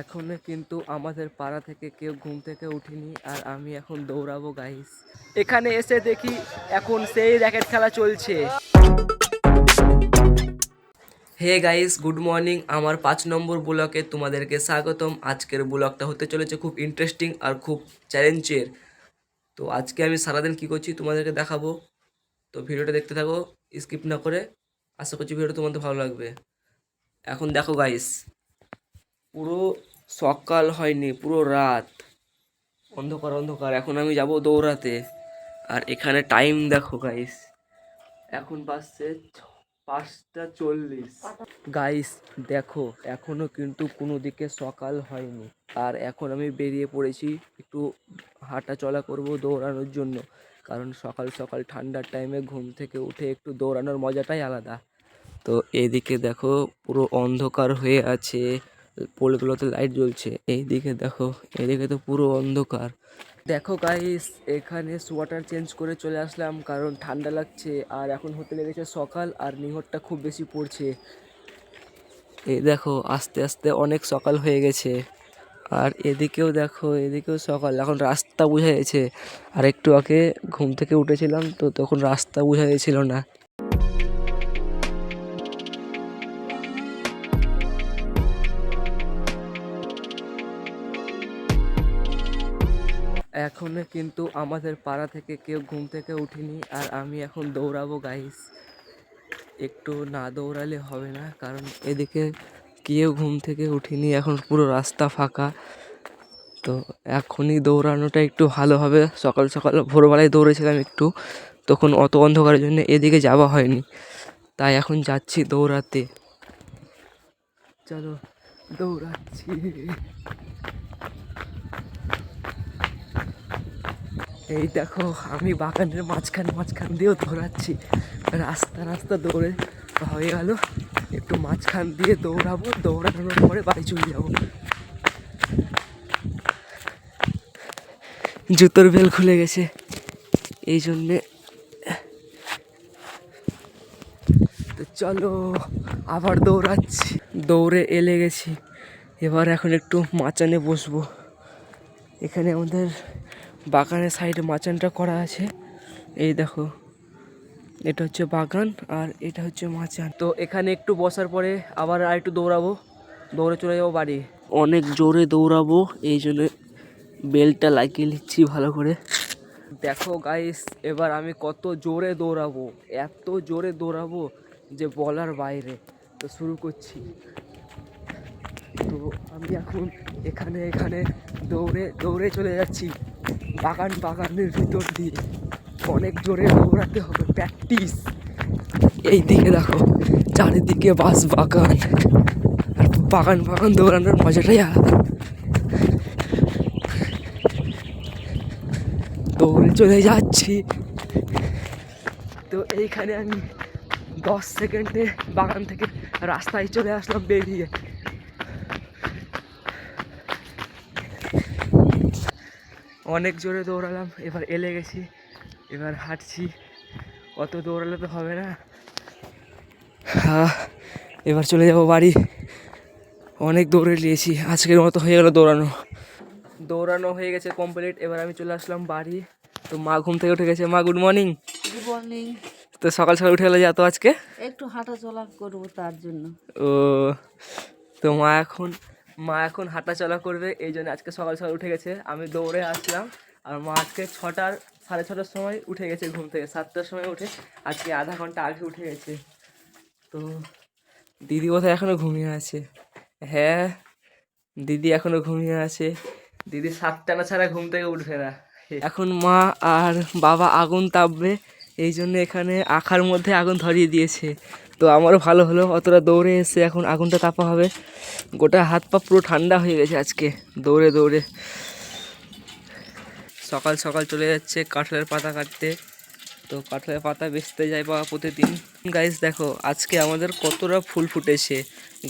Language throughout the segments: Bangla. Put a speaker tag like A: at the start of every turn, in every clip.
A: এখনো কিন্তু আমাদের পাড়া থেকে কেউ ঘুম থেকে উঠিনি আর আমি এখন দৌড়াবো গাইস। এখানে এসে দেখি এখন সেই র্যাকেট খেলা চলছে। Hey guys, good morning. আমার 5 নম্বর ব্লকে তোমাদেরকে স্বাগতম। আজকের ব্লগটা হতে চলেছে খুব ইন্টারেস্টিং আর খুব চ্যালেঞ্জের। তো আজকে আমি সারাদিন কি করছি তোমাদেরকে দেখাবো। তো ভিডিওটা দেখতে থাকো স্কিপ না করে। আশা করছি ভিডিওটা তোমাদের ভালো লাগবে। এখন দেখো গাইস, পুরো সকাল হয়নি, পুরো রাত, অন্ধকার অন্ধকার। এখন আমি যাব দৌড়াতে। আর এখানে টাইম দেখো গাইস, এখন বাজছে 5টা 40। গাইস দেখো, এখনো কিন্তু কোনো দিকে সকাল হয়নি। আর এখন আমি বেরিয়ে পড়েছি একটু হাঁটা চলা করব দৌড়ানোর জন্য। কারণ সকাল সকাল ঠান্ডার টাইমে ঘুম থেকে উঠে একটু দৌড়ানোর মজাটাই আলাদা। তো এদিকে দেখো পুরো অন্ধকার হয়ে আছে, পোলগুলোতে লাইট জ্বলছে। এইদিকে দেখো, এদিকে তো পুরো অন্ধকার। দেখো গাইস, এখানে সোয়েটার চেঞ্জ করে চলে আসলাম কারণ ঠান্ডা লাগছে। আর এখন হতে লেগেছে সকাল আর নিহরটা খুব বেশি পড়ছে। এই দেখো আস্তে আস্তে অনেক সকাল হয়ে গেছে। আর এদিকেও দেখো, এদিকেও সকাল। এখন রাস্তা বোঝা যাচ্ছে। আর একটু আগে ঘুম থেকে উঠেছিলাম তো তখন রাস্তা বোঝা যাচ্ছিল না। এখনো কিন্তু আমাদের পাড়া থেকে কেউ ঘুম থেকে উঠিনি আর আমি এখন দৌড়াবো গাইস। একটু না দৌড়ালে হবে না, কারণ এদিকে কেউ ঘুম থেকে উঠিনি, এখন পুরো রাস্তা ফাঁকা। তো এখনই দৌড়ানোটা একটু ভালো হবে। সকাল সকাল ভোরবেলায় দৌড়েছিলাম একটু, তখন অত অন্ধকারের জন্য এদিকে যাওয়া হয়নি। তাই এখন যাচ্ছি দৌড়াতে। চলো দৌড়াচ্ছি। এই দেখো, আমি বাগানের মাঝখান দিয়েও দৌড়াচ্ছি। রাস্তা রাস্তা দৌড়ে হয়ে গেল, একটু মাঝখান দিয়ে দৌড়াবো, দৌড়ানোর পরে বাড়ি চলে যাবো। জুতোর বেল খুলে গেছে, এই জন্যে। তো চলো আবার দৌড়াচ্ছি। দৌড়ে এলে গেছি, এবার এখন একটু মাচানে বসবো। এখানে আমাদের বাগানের সাইডে মাচানটা করা আছে। এই দেখো, এটা হচ্ছে বাগান আর এটা হচ্ছে মাচান। তো এখানে একটু বসার পরে আবার আর একটু দৌড়াবো, দৌড়ে চলে যাবো বাড়ি। অনেক জোরে দৌড়াবো, এই জন্য বেলটা লাগিয়ে নিচ্ছি ভালো করে। দেখো গাইস, এবার আমি কত জোরে দৌড়াবো, এত জোরে দৌড়াবো যে বলার বাইরে। তো শুরু করছি। তো আমি এখন এখানে দৌড়ে দৌড়ে চলে যাচ্ছি বাগানের ভিতর দিয়ে। অনেক জোরে দৌড়াতে হবে, প্র্যাকটিস। এই দিকে দেখো, চারিদিকে বাস বাগান। আর বাগান দৌড়ানোর মজাটাই আলাদা। দৌড়ে চলে যাচ্ছি। তো এইখানে আমি 10 সেকেন্ডে বাগান থেকে রাস্তায় চলে আসলাম বেরিয়ে। অনেক জোরে দৌড়ালাম, এবার এলে গেছি, এবার হাঁটছি। অত দৌড়ালে তো হবে না, এবার চলে যাব বাড়ি। অনেক দৌড়ে নিয়েছি, আজকের মতো হয়ে গেল দৌড়ানো হয়ে গেছে কমপ্লিট। এবার আমি চলে আসলাম বাড়ি। তো মা ঘুম থেকে উঠে গেছে। মা গুড মর্নিং।
B: Good morning.
A: তো সকাল সকাল উঠে গেলে যাতো আজকে?
B: একটু হাঁটা চলা করবো তার জন্য।
A: ও, তো মা এখন হাঁটা চলা করবে, এই জন্য আজকে সকাল সকাল উঠে গেছে। আমি দৌড়ে আসলাম আর মা আজকে 6টা 6:30 সময় উঠে গেছে ঘুম থেকে। 7টার সময় উঠে আজকে আধা ঘন্টা আগে উঠে গেছে। তো দিদি কোথায় এখনো ঘুমিয়ে আছে? হ্যাঁ, দিদি এখনো ঘুমিয়ে আছে। দিদি 7টা না ছাড়া ঘুম থেকে উঠবে না। এখন মা আর বাবা আগুন তাপবে, এই জন্য এখানে আখার মধ্যে আগুন ধরিয়ে দিয়েছে। তো আমারও ভালো হলো, অতটা দৌড়ে এসে এখন আগুনটা তাপা হবে। গোটা হাত পা পুরো ঠান্ডা হয়ে গেছে আজকে দৌড়ে দৌড়ে। সকাল সকাল চলে যাচ্ছে কাঁঠালের পাতা কাটতে। তো কাঁঠালের পাতা বেচতে যায় বাবা প্রতিদিন। গাইস দেখো, আজকে আমাদের কতটা ফুল ফুটেছে।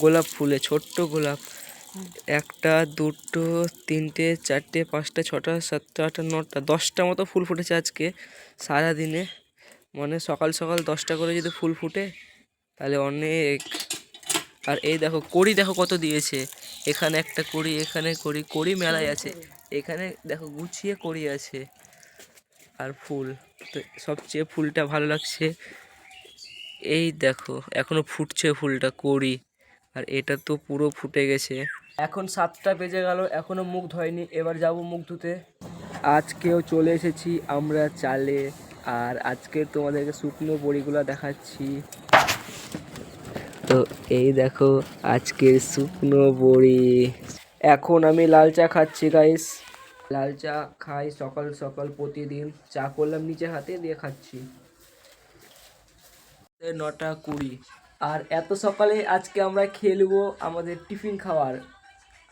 A: গোলাপ ফুলে, ছোট্ট গোলাপ। 1টা 2টো 3টে 4টে 5টা 6টা 7টা 8টা 9টা 10টা মতো ফুল ফুটেছে আজকে সারাদিনে। মানে সকাল সকাল 10টা করে যদি ফুল ফুটে তাহলে অনেক। আর এই দেখো কড়ি দেখো কত দিয়েছে, এখানে একটা কড়ি, এখানে কড়ি, কড়ি মেলায় আছে, এখানে দেখো গুছিয়ে কড়ি আছে আর ফুল। তো সবচেয়ে ফুলটা ভালো লাগছে, এই দেখো এখনো ফুটছে ফুলটা, কড়ি। আর এটা তো পুরো ফুটে গেছে। এখন 7টা বেজে গেল, এখনো মুখ ধোয়নি, এবার যাব মুখ ধুতে। আজকেও চলে এসেছি আমরা চালে, আর আজকে তোমাদেরকে শুকনো বড়িগুলো দেখাচ্ছি। তো এই দেখো আজকের শুকনো বড়ি। এখন আমি লাল চা খাচ্ছি গাইস, লাল চা খাই সকাল সকাল প্রতিদিন। চা করলাম নিজে হাতে দিয়ে খাচ্ছি। 9:20 আর এত সকালে আজকে আমরা খেয়ে নেবো আমাদের টিফিন খাওয়ার।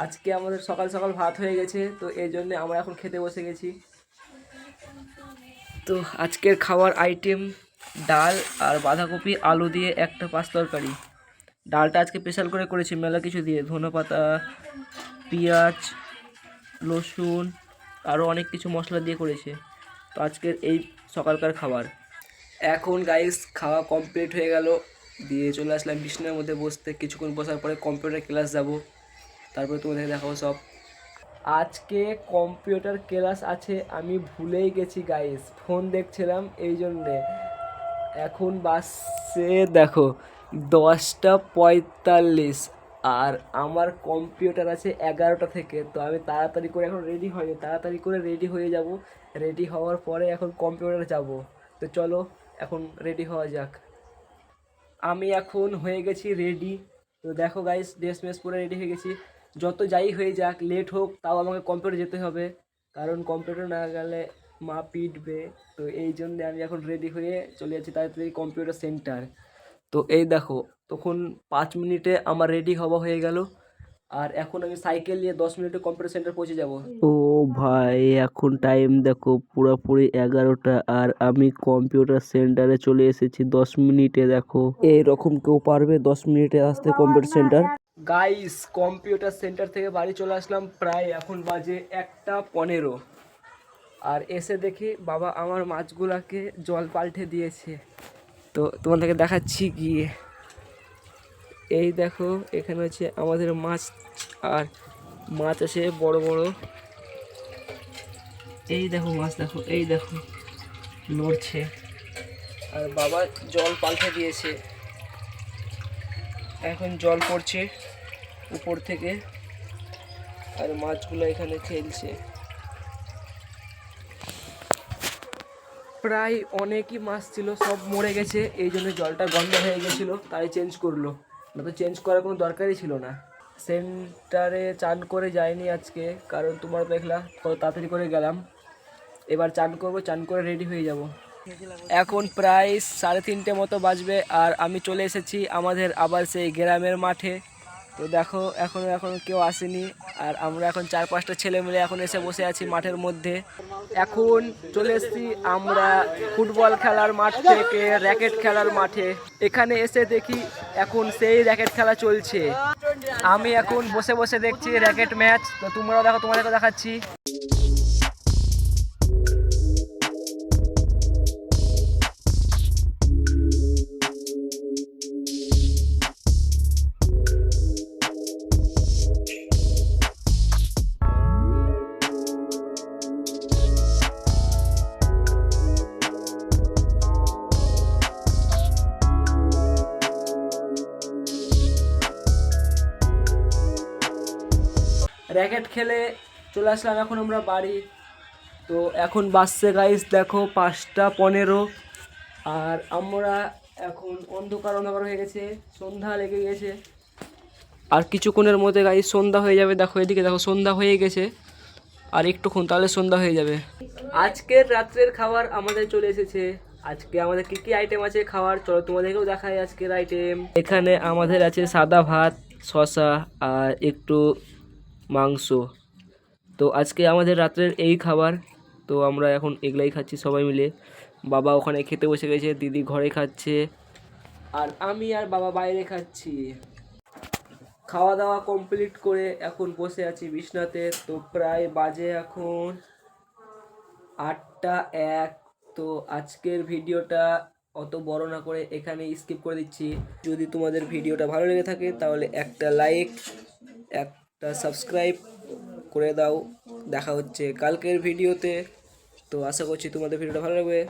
A: আজকে আমাদের সকাল সকাল ভাত হয়ে গেছে, তো এই জন্যে আমরা এখন খেতে বসে গেছি। তো আজকের খাওয়ার আইটেম ডাল আর বাঁধাকপি আলু দিয়ে একটা পাঁচ তরকারি। ডালটা আজকে স্পেশাল করে করেছি মেলা কিছু দিয়ে, ধনেপাতা, পেঁয়াজ, রসুন, আরও অনেক কিছু মশলা দিয়ে করেছে। তো আজকের এই সকালকার খাবার। এখন গাইস খাওয়া কমপ্লিট হয়ে গেল, দিয়ে চলে আসলাম বিছানার মধ্যে বসতে। কিছুক্ষণ বসার পরে কম্পিউটার ক্লাস যাব, তারপরে তোমাদের দেখাবো সব। আজকে কম্পিউটার ক্লাস আছে, আমি ভুলেই গেছি গাইস, ফোন দেখছিলাম এই জন্যে। এখন বাসে দেখো 10:45 আর আমার কম্পিউটার আছে 11টা থেকে। তো আমি তাড়াতাড়ি করে এখন রেডি হয়নি, তাড়াতাড়ি করে রেডি হয়ে যাব। রেডি হওয়ার পরে এখন কম্পিউটারে যাব। তো চলো এখন রেডি হওয়া যাক। আমি এখন হয়ে গেছি রেডি। তো দেখো গাইস ড্রেস মেস পরে রেডি হয়ে গেছি। যত যাই হয়ে যাক, লেট হোক, তাও আমাকে কম্পিউটার যেতে হবে, কারণ কম্পিউটার না গেলে মা পিটবে। তো এই জন্য আমি এখন রেডি হয়ে চলে যাচ্ছি তাড়াতাড়ি কম্পিউটার সেন্টার। তো এই দেখো তখন 5 মিনিটে আমার রেডি হওয়া হয়ে গেল, আর এখন আমি সাইকেল নিয়ে 10 মিনিটে কম্পিউটার সেন্টার পৌঁছে যাব। ও ভাই এখন টাইম দেখো পুরোপুরি 11টা, আর আমি কম্পিউটার সেন্টারে চলে এসেছি 10 মিনিটে। দেখো এইরকম কেউ পারবে 10 মিনিটে আসতে computer centre? Guys computer centre থেকে বাড়ি চলে আসলাম, প্রায় এখন বাজে 1:15। আর এসে দেখি বাবা আমার মাছগুলাকে জল পাল্টে দিয়েছে। তো তোমাদেরকে দেখাচ্ছি গিয়ে, এই দেখো এখানে হচ্ছে আমাদের মাছ, আর মাছ আছে বড় বড়। এই দেখো মাছ, দেখো এই দেখো নড়ছে, আর বাবা জল পাল্টে দিয়েছে। এখন জল পড়ছে উপর থেকে, আর মাছগুলো এখানে খেলছে। প্রায় অনেকই মাছ ছিল, সব মরে গেছে, এই জন্য জলটা গন্ধ হয়ে গেছিলো, তাই চেঞ্জ করলো, না তো চেঞ্জ করার কোনো দরকারই ছিল না। সেন্টারে চান করে যাইনি আজকে, কারণ তোমার দেখলা কত তাড়াতাড়ি করে গেলাম। এবার চান করবো, চান করে রেডি হয়ে যাব। এখন প্রায় 3:30 মতো বাজবে, আর আমি চলে এসেছি আমাদের আবার সেই গ্রামের মাঠে। তো দেখো এখনো কেউ আসেনি, আর আমরা এখন 4-5টা ছেলে মিলে এখন এসে বসে আছি মাঠের মধ্যে। এখন চলে এসেছি আমরা ফুটবল খেলার মাঠ থেকে র্যাকেট খেলার মাঠে। এখানে এসে দেখি এখন সেই র্যাকেট খেলা চলছে, আমি এখন বসে বসে দেখছি র্যাকেট ম্যাচ। তো তোমরাও দেখো, তোমাদেরকে দেখাচ্ছি। র্যাকেট খেলে চলে আসলাম এখন আমরা বাড়ি। তো এখন বাসছে গাইস দেখো 5:15, আর আমরা এখন অন্ধকার অন্ধকার হয়ে গেছে, সন্ধ্যা লেগে গেছে। আর কিছুক্ষণের মধ্যে গাইস সন্ধ্যা হয়ে যাবে। দেখো এদিকে দেখো সন্ধ্যা হয়ে গেছে, আর একটুক্ষণ তাহলে সন্ধ্যা হয়ে যাবে। আজকের রাত্রের খাবার আমাদের চলে এসেছে। আজকে আমাদের কি কি আইটেম আছে খাওয়ার, চলো তোমাদেরকেও দেখাই আজকের আইটেম। এখানে আমাদের আছে সাদা ভাত, শসা, আর একটু মাংস। তো আজকে আমাদের রাত্রের এই খাবার। তো আমরা এখন এগুলাই খাচ্ছি সবাই মিলে। বাবা ওখানে খেতে বসে গেছে, দিদি ঘরে খাচ্ছে, আর আমি আর বাবা বাইরে খাচ্ছি। খাওয়া দাওয়া কমপ্লিট করে এখন বসে আছি বিছনাতে। তো প্রায় বাজে এখন 8:01। তো আজকের ভিডিওটা অত বড় না করে এখানে স্কিপ করে দিচ্ছি। যদি তোমাদের ভিডিওটা ভালো লেগে থাকে তাহলে একটা লাইক, একটা সাবস্ক্রাইব করে দাও। দেখা হচ্ছে কালকের ভিডিওতে। তো আশা করছি তোমাদের ভিডিওটা ভালো লাগবে।